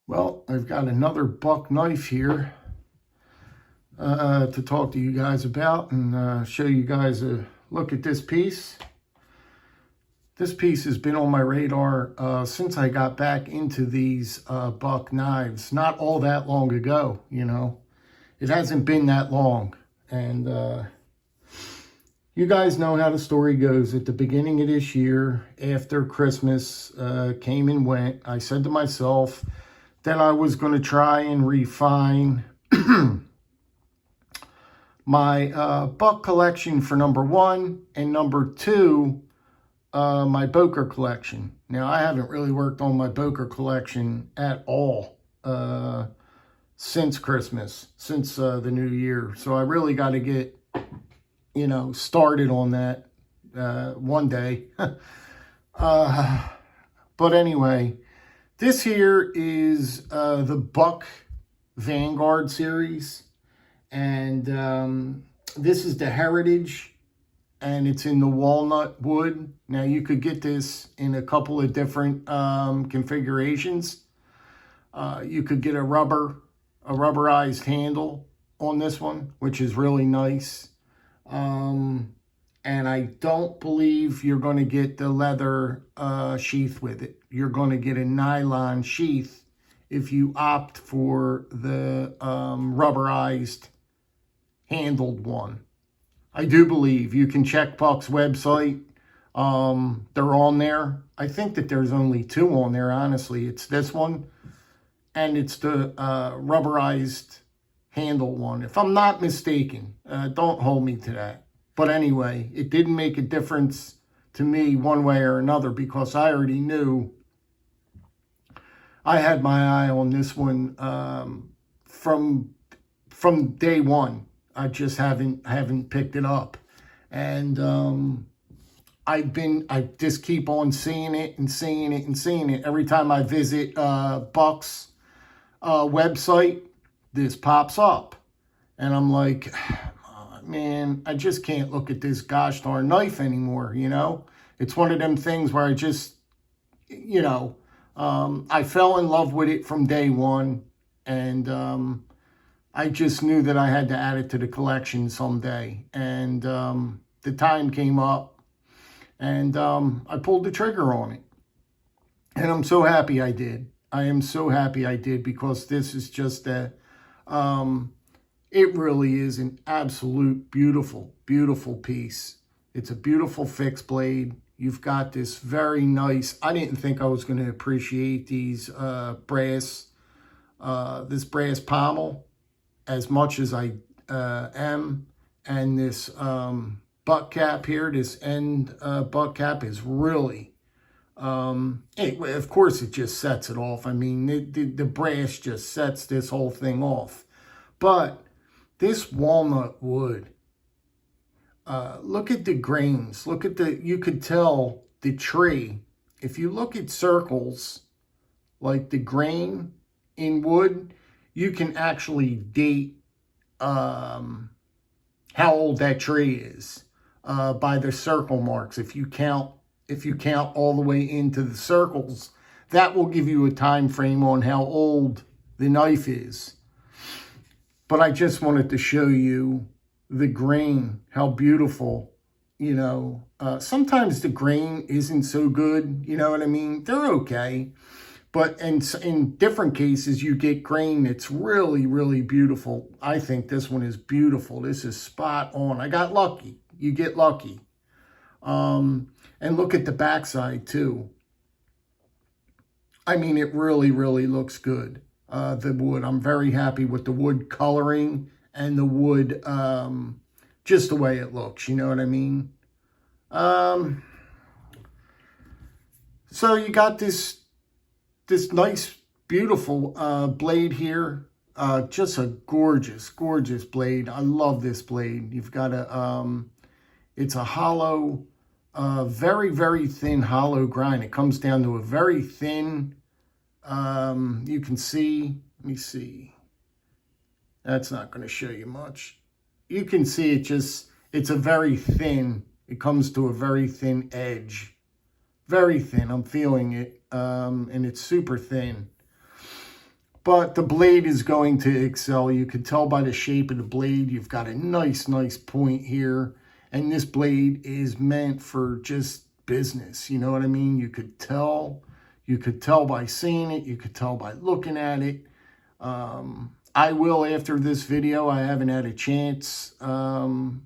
Well, I've got another buck knife here to talk to you guys about and show you guys a look at this piece. This piece has been on my radar since I got back into these buck knives. Not all that long ago, you know. It hasn't been that long. And you guys know how the story goes. At the beginning of this year, after Christmas came and went, I said to myself that I was going to try and refine my buck collection for number one, and number two, my Boker collection. Now, I haven't really worked on my Boker collection at all since Christmas, since the new year. So I really got to get, you know, started on that one day. But anyway, this here is the Buck Vanguard series, and this is the Heritage, and it's in the walnut wood. Now, you could get this in a couple of different configurations. You could get a rubberized handle on this one, which is really nice. And I don't believe you're going to get the leather sheath with it. You're going to get a nylon sheath if you opt for the rubberized handled one. I do believe you can check Buck's website. They're on there. I think that there's only two on there, honestly. It's this one, and it's the rubberized handle one, if I'm not mistaken. Don't hold me to that. But anyway, it didn't make a difference to me one way or another, because I already knew I had my eye on this one from day one. I just haven't picked it up, and I just keep on seeing it and seeing it and seeing it every time I visit Buck's website. This pops up, and I'm like, man, I just can't look at this gosh darn knife anymore, you know? It's one of them things where I just, you know, I fell in love with it from day one, and I just knew that I had to add it to the collection someday. And the time came up, and I pulled the trigger on it. And I'm so happy I did. I am so happy I did, because this is just a... it really is an absolute beautiful, beautiful piece. It's a beautiful fixed blade. You've got this very nice... I didn't think I was going to appreciate these this brass pommel as much as I am. And this butt cap here, this end butt cap is really... of course, it just sets it off. I mean, the brass just sets this whole thing off. But this walnut wood, look at the grains. Look at you could tell the tree. If you look at circles, like the grain in wood, you can actually date how old that tree is by the circle marks. If you count all the way into the circles, that will give you a time frame on how old the knife is. But I just wanted to show you the grain, how beautiful, you know. Sometimes the grain isn't so good, you know what I mean? They're okay. But in different cases, you get grain that's really, really beautiful. I think this one is beautiful. This is spot on. I got lucky. You get lucky. And look at the backside, too. I mean, it really, really looks good. The wood, I'm very happy with the wood coloring and the wood, just the way it looks, you know what I mean? So you got this nice, beautiful blade here. Just a gorgeous, gorgeous blade. I love this blade. You've got it's a hollow, very, very thin hollow grind. It comes down to a very thin... you can see, let me see. That's not going to show you much. You can see it's a very thin, it comes to a very thin edge. Very thin, I'm feeling it. And it's super thin. But the blade is going to excel. You can tell by the shape of the blade. You've got a nice point here. And this blade is meant for just business. You know what I mean? You could tell. You could tell by seeing it. You could tell by looking at it. I will, after this video, I haven't had a chance to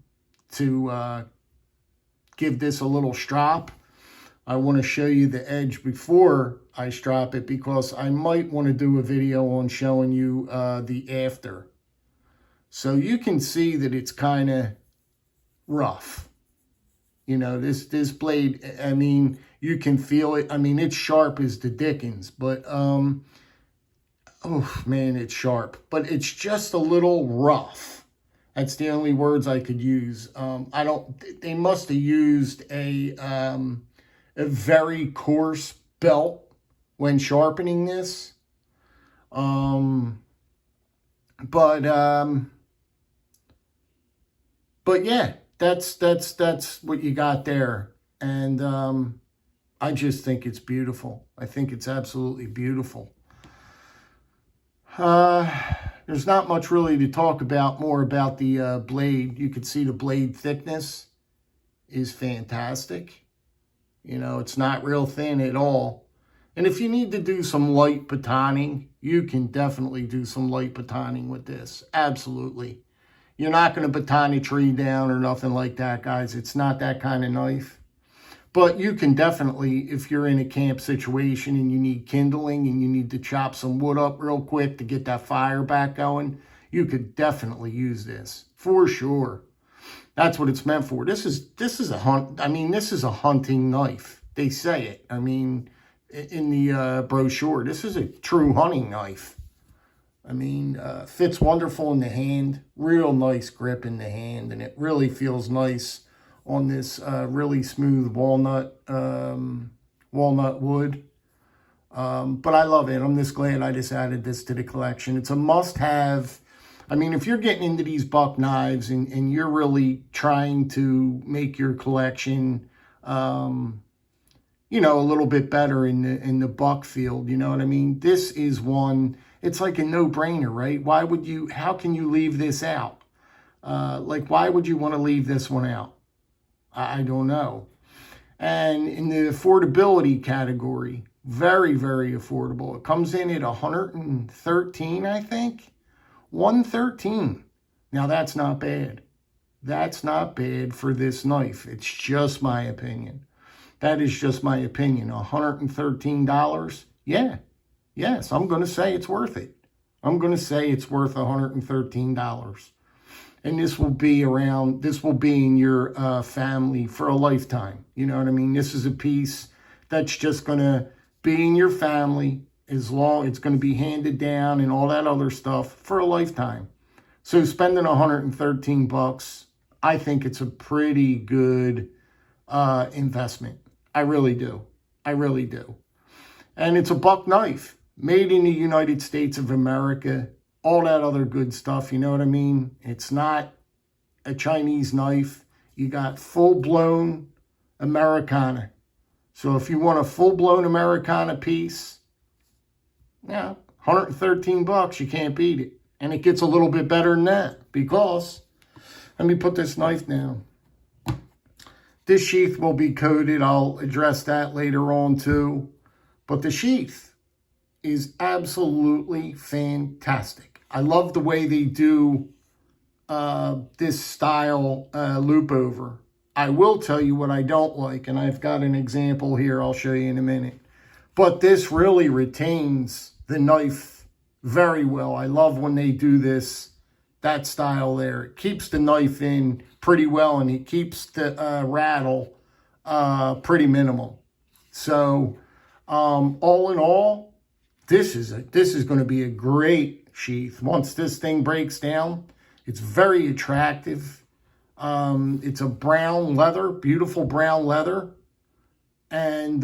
give this a little strop. I want to show you the edge before I strop it, because I might want to do a video on showing you the after. So you can see that it's kind of rough. You know, this blade, I mean, you can feel it. I mean, it's sharp as the dickens, but, oh man, it's sharp. But it's just a little rough. That's the only words I could use. They must have used a very coarse belt when sharpening this. But yeah, that's what you got there. And I just think it's beautiful. I think it's absolutely beautiful. There's not much really to talk about more about the blade. You can see the blade thickness is fantastic. You know, it's not real thin at all. And if you need to do some light batoning, you can definitely do some light batoning with this. Absolutely. You're not going to baton a tree down or nothing like that, guys. It's not that kind of knife. But you can definitely, if you're in a camp situation and you need kindling and you need to chop some wood up real quick to get that fire back going, you could definitely use this for sure. That's what it's meant for. This is a hunt. I mean, this is a hunting knife. They say it. I mean, in the brochure, this is a true hunting knife. I mean, fits wonderful in the hand. Real nice grip in the hand, and it really feels nice on this really smooth walnut wood. But I love it. I'm just glad I just added this to the collection. It's a must-have. I mean, if you're getting into these buck knives and you're really trying to make your collection, you know, a little bit better in the buck field, you know what I mean? This is one, it's like a no-brainer, right? How can you leave this out? Like, why would you want to leave this one out? I don't know. And in the affordability category, very, very affordable. It comes in at $113, I think. $113. Now, that's not bad. That's not bad for this knife. It's just my opinion. That is just my opinion. $113? Yeah. Yes, I'm going to say it's worth it. I'm going to say it's worth $113. And this will be in your family for a lifetime. You know what I mean? This is a piece that's just going to be in your family as long, it's going to be handed down and all that other stuff for a lifetime. So spending $113, I think it's a pretty good investment. I really do. I really do. And it's a buck knife made in the United States of America. All that other good stuff, you know what I mean? It's not a Chinese knife. You got full-blown Americana. So if you want a full-blown Americana piece, yeah, $113, you can't beat it. And it gets a little bit better than that, because, let me put this knife down. This sheath will be coated. I'll address that later on too. But the sheath is absolutely fantastic. I love the way they do this style loop over. I will tell you what I don't like, and I've got an example here I'll show you in a minute. But this really retains the knife very well. I love when they do that style there. It keeps the knife in pretty well, and it keeps the rattle pretty minimal. So all in all, this is going to be a great sheath. Once this thing breaks down, it's very attractive. It's a brown leather, beautiful brown leather. And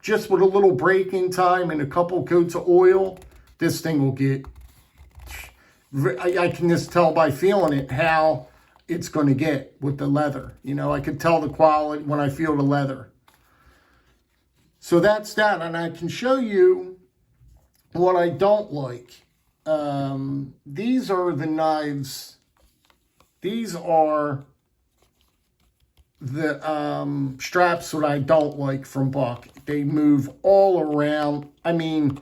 just with a little break-in time and a couple coats of oil, this thing will get, I can just tell by feeling it how it's going to get with the leather. You know, I can tell the quality when I feel the leather. So that's that. And I can show you, what I don't like, these are the knives. These are the straps that I don't like from Buck. They move all around. I mean,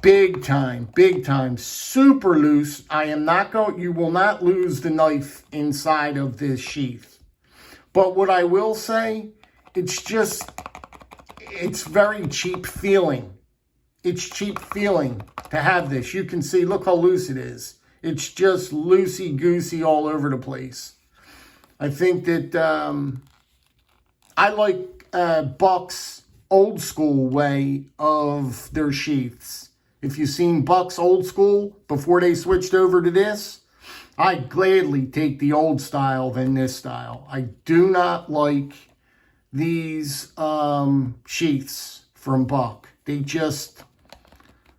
big time, super loose. You will not lose the knife inside of this sheath. But what I will say, it's very cheap feeling. It's cheap feeling to have this. You can see, look how loose it is. It's just loosey-goosey all over the place. I think that I like Buck's old school way of their sheaths. If you've seen Buck's old school before they switched over to this, I'd gladly take the old style than this style. I do not like these sheaths from Buck. They just,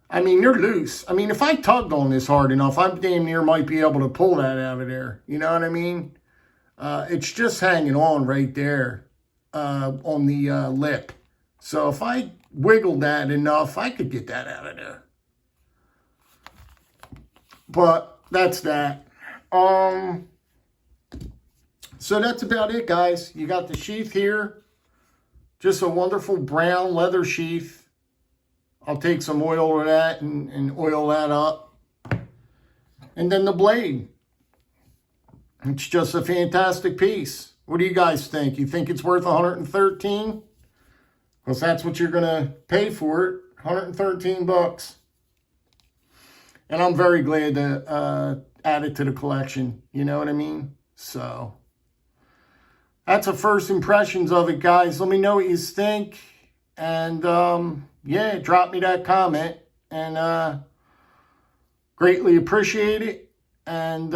I mean, they're loose. I mean, if I tugged on this hard enough, I damn near might be able to pull that out of there. You know what I mean? It's just hanging on right there on the lip. So if I wiggled that enough, I could get that out of there. But that's that. So that's about it, guys. You got the sheath here. Just a wonderful brown leather sheath. I'll take some oil of that and oil that up. And then the blade. It's just a fantastic piece. What do you guys think? You think it's worth $113? Because that's what you're going to pay for it. $113. And I'm very glad to add it to the collection. You know what I mean? So that's the first impressions of it, guys. Let me know what you think. And yeah, drop me that comment. And greatly appreciate it. And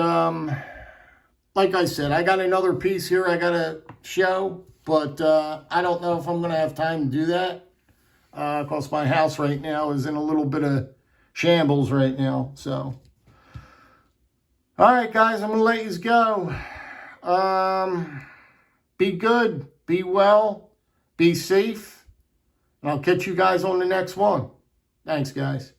like I said, I got another piece here I got to show. But I don't know if I'm going to have time to do that. Because my house right now is in a little bit of shambles right now. So, all right, guys, I'm going to let you go. Be good. Be well. Be safe. And I'll catch you guys on the next one. Thanks, guys.